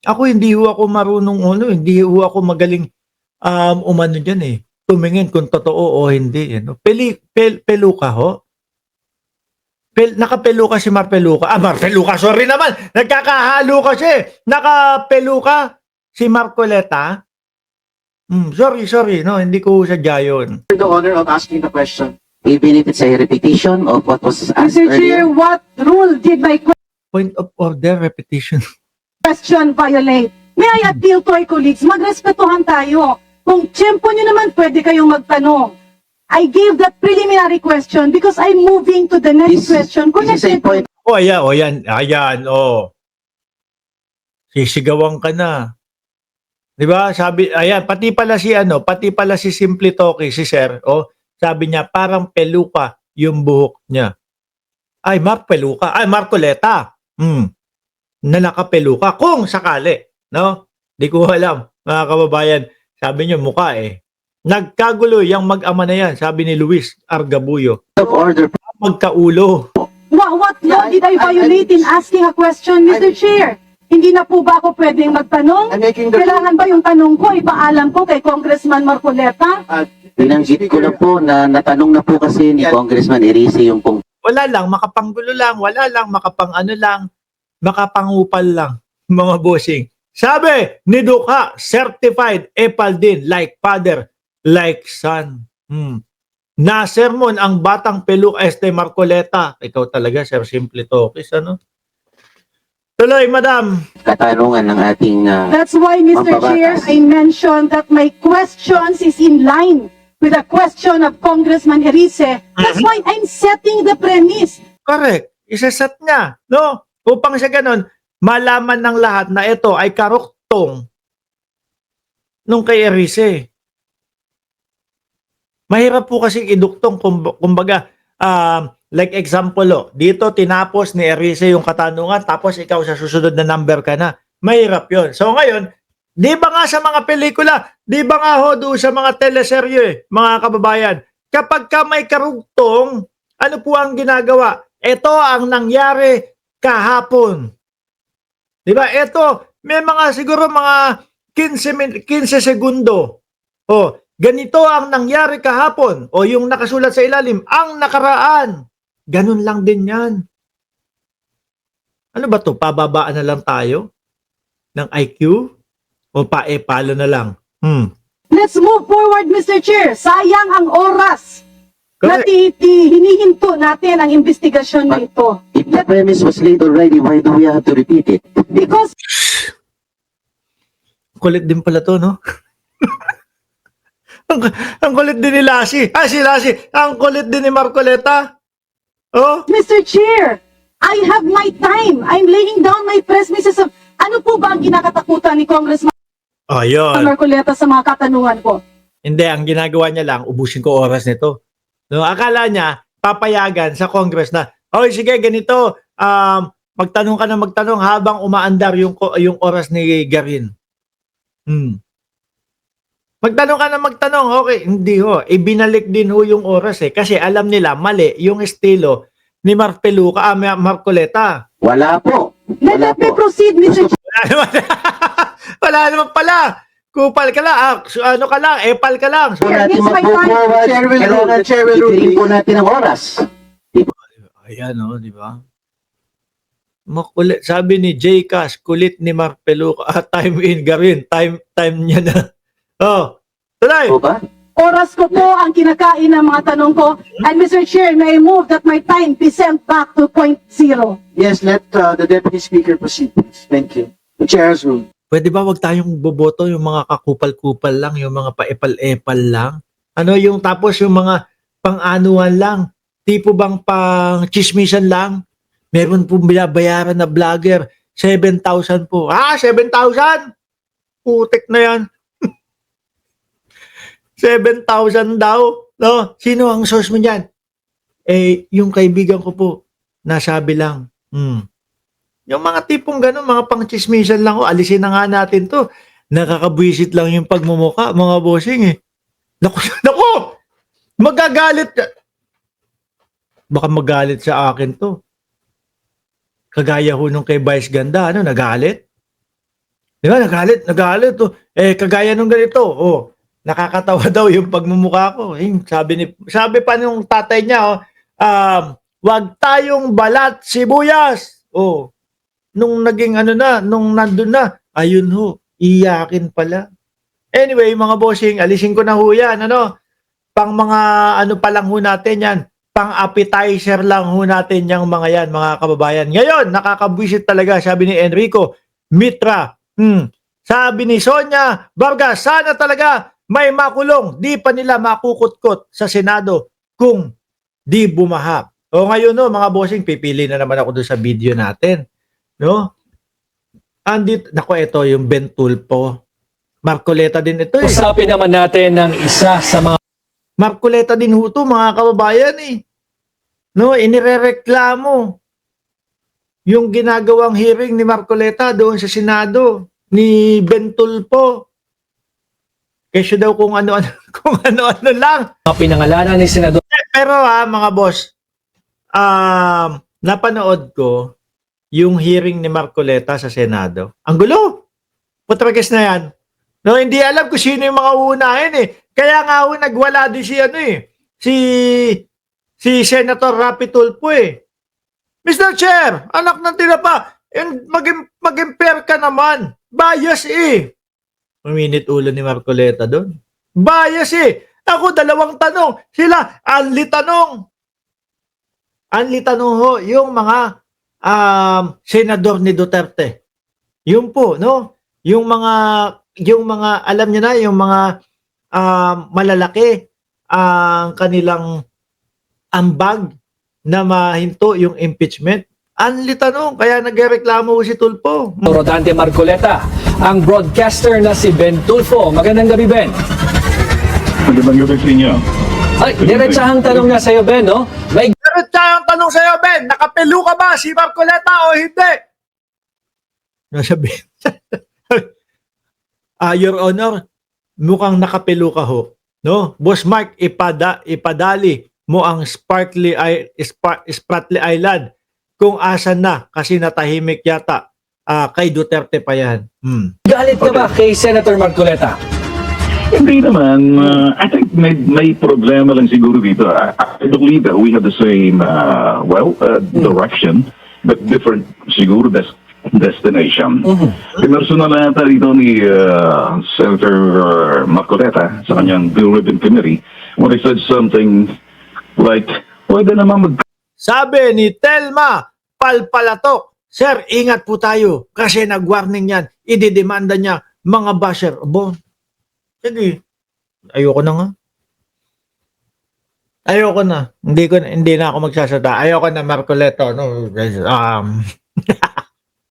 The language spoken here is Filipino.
Ako hindi ho ako marunong ano, hindi ho ako magaling, umano diyan, eh, tumingin kung totoo o hindi, eh, 'no. Peluka ho? Nakapeluka si Marpeluka, Marpeluka, sorry naman, nagkakahalo kasi, nakapeluka si Marcoleta? Sorry, no, hindi ko sadya yun. The honor of asking the question. Even if it's a repetition of what was asked Mr. Chair, earlier. what rule did my Point of order, repetition. question violate? May I appeal to our colleagues, magrespetuhan tayo. Kung tiyempo nyo naman, pwede kayong magtanong. I gave that preliminary question because I'm moving to the next question. This is a point. Ayan, sisigawan ka na. 'Di ba? Sabi, ayan, pati pala si Simply Toki, si Sir, sabi niya parang peluka yung buhok niya. Ay, Marcoleta. Na nakapeluka kung sakali, no? Di ko alam, mga kababayan. Sabi niyo mukha eh. Nagkagulo yung mag-ama na yan, sabi ni Luis Argabuyo. Of order. Magkaulo. What law did I violate in asking a question, Mr. Chair? Hindi na po ba ako pwedeng magtanong? I'm making the. Kailangan ba yung tanong ko, ipaalam ko kay Congressman Marcoleta? Binanggit ko lang po na natanong na po kasi ni Congressman Erice yung pong. Wala lang, makapanggulo lang, wala lang, makapang-ano lang, makapangupal lang, mga bossing. Sabi ni Duka, certified epal din, like father, like son. Nasermon ang batang peluka Marcoleta. Ikaw talaga, Sir Simple Tokis, ano? Tuloy, madam. Katanungan ng ating. That's why, Mr. Mababatas. Chair, I mentioned that my questions is in line with the question of Congressman Erice. That's why I'm setting the premise. Correct. Isaset niya, no? Upang sa ganun, malaman ng lahat na ito ay karuktong nung kay Erice. Mahirap po kasi iduktong, kumbaga, like example, dito tinapos ni Erice yung katanungan, tapos ikaw sa susunod na number ka na. Mahirap yon. So ngayon, di ba nga sa mga pelikula, di ba nga ho doon sa mga teleserye, mga kababayan, kapag ka may karugtong, ano po ang ginagawa? Ito ang nangyari kahapon. Di ba? Ito, may mga siguro mga 15 segundo. Ganito ang nangyari kahapon. O yung nakasulat sa ilalim, ang nakaraan. Ganun lang din yan. Ano ba to? Pababaan na lang tayo ng IQ? O paepalo na lang? Let's move forward, Mr. Chair. Sayang ang oras na Correct. hinihinto natin ang investigasyon na ito. If the premise was laid already, why do we have to repeat it? Because Kulit din pala to, no? ang kulit din ni Lassie. Si Lassie. Ang kulit din ni Marcoleta. Mr. Chair, I have my time. I'm laying down my premisses of ano po ba ang kinakatakutan ni Congressman Ayun. Marcoleta sa mga katanungan ko? Hindi, ang ginagawa niya lang, ubusin ko oras nito. No, akala niya, papayagan sa Congress na, sige, ganito, magtanong ka na magtanong habang umaandar yung oras ni Garin. Magtanong ka na magtanong, okay, hindi ho. Ibinalik din ho yung oras kasi alam nila, mali yung estilo ni Marcoleta. Wala po. Wala Let me po. proceed, Mr. Chair. Wala naman pala. Kupal ka lang, ano ka lang, epal ka lang. Po natin It's my time. mag-forward. Kailangan itirin po natin ang oras. Ayan di ba? Makulit. Sabi ni J. Cash, kulit ni Marpeluca. Time in Garin. Time niya na. Tuloy. Po ba? Oras ko po ang kinakain ng mga tanong ko. And Mr. Chair, may I move that my time be sent back to point zero. Yes, let the Deputy Speaker proceed, please. Thank you. The Chair has ruled. Pwede ba wag tayong boboto yung mga kakupal-kupal lang, yung mga paepal-epal lang? Ano yung tapos yung mga pang-anuhan lang? Tipo bang pang-chismisan lang? Meron pong binabayaran na vlogger, 7,000 po. 7,000? Putik na yan. 7,000 daw. No? Sino ang source mo niyan? Yung kaibigan ko po, nasabi lang. Yung mga tipong gano'n, mga pang-chismisan lang, alisin na nga natin to. Nakakabwisit lang yung pagmumuka, mga bossing Naku! Magagalit. Baka magalit sa akin to. Kagaya ho nung kay Vice Ganda, nagalit? Di ba? Nagalit. Oh. Kagaya nung ganito. Oh, nakakatawa daw yung pagmumukha ko. Sabi pa nung tatay niya, wag tayong balat sibuyas. Oh, nung naging nung nandun na, ayun ho, iyakin pala. Anyway, mga bossing, alisin ko na ho yan, pang mga pa lang ho natin yan, pang appetizer lang ho natin yung mga yan, mga kababayan. Ngayon, nakakabwisit talaga, sabi ni Enrico Mitra. Sabi ni Sonia Vargas, sana talaga may makulong, di pa nila makukutkot sa Senado kung di bumahap. O ngayon mga bossing, pipili na naman ako doon sa video natin. No? Nako, ito yung Ben Tulfo. Marcoleta din ito eh. Usapin naman natin ng isa sa mga Marcoleta din ho ito, mga kababayan eh. No, inirereklamo yung ginagawang hearing ni Marcoleta doon sa Senado ni Ben Tulfo. Kesyo daw kung ano-ano kung ano-ano lang. pinangalanan ni Senador Pero mga boss, napanood ko yung hearing ni Marcoleta sa Senado. Ang gulo. Putrages na yan. No, hindi alam kung sino yung mga uunahin eh. Kaya nga nagwala din si Senator Rapi Tulfo eh. Mr. Chair, anak ng tinapa, mag-impair ka naman. Bias eh. Uminit ulo ni Marcoleta doon. Bias eh. Ako, 2 tanong. Sila, anli tanong. Anli tanong ho, yung mga senador ni Duterte. Yun po, no? Yung mga alam niyo na, yung mga malalaki ang kanilang ambag na mahinto yung impeachment. Anli tanong, kaya nagreklamo si Tulfo. Rodante Marcoleta, ang broadcaster na si Ben Tulfo. Magandang gabi, Ben. Magandang gabi sa inyo. Ay, diretsahang tanong na sa'yo, Ben, no? May Pero ang tanong sa'yo, Ben, nakapelo ka ba si Marcoleta o hindi? Nasabi. Your Honor, mukhang nakapelo ka ho. No? Boss Mark, ipadali mo ang Spratly Island kung asan na kasi natahimik yata kay Duterte pa yan. galit ka ba kay Senator Marcoleta? Hindi naman. I think may problema lang siguro dito. I believe that we have the same, direction, but different siguro destination. Pinersonal na yata dito ni Senator Marcoleta sa kanyang Blue Ribbon Committee when he said something like, pwede naman Sabi ni Telma Palpalatok, Sir, ingat po tayo kasi nag-warning yan. Ididemanda niya mga basher. Abo, sige, ayoko na nga. Ayoko na. Hindi na ako magsasalita. Ayoko na, Marcoleta. No?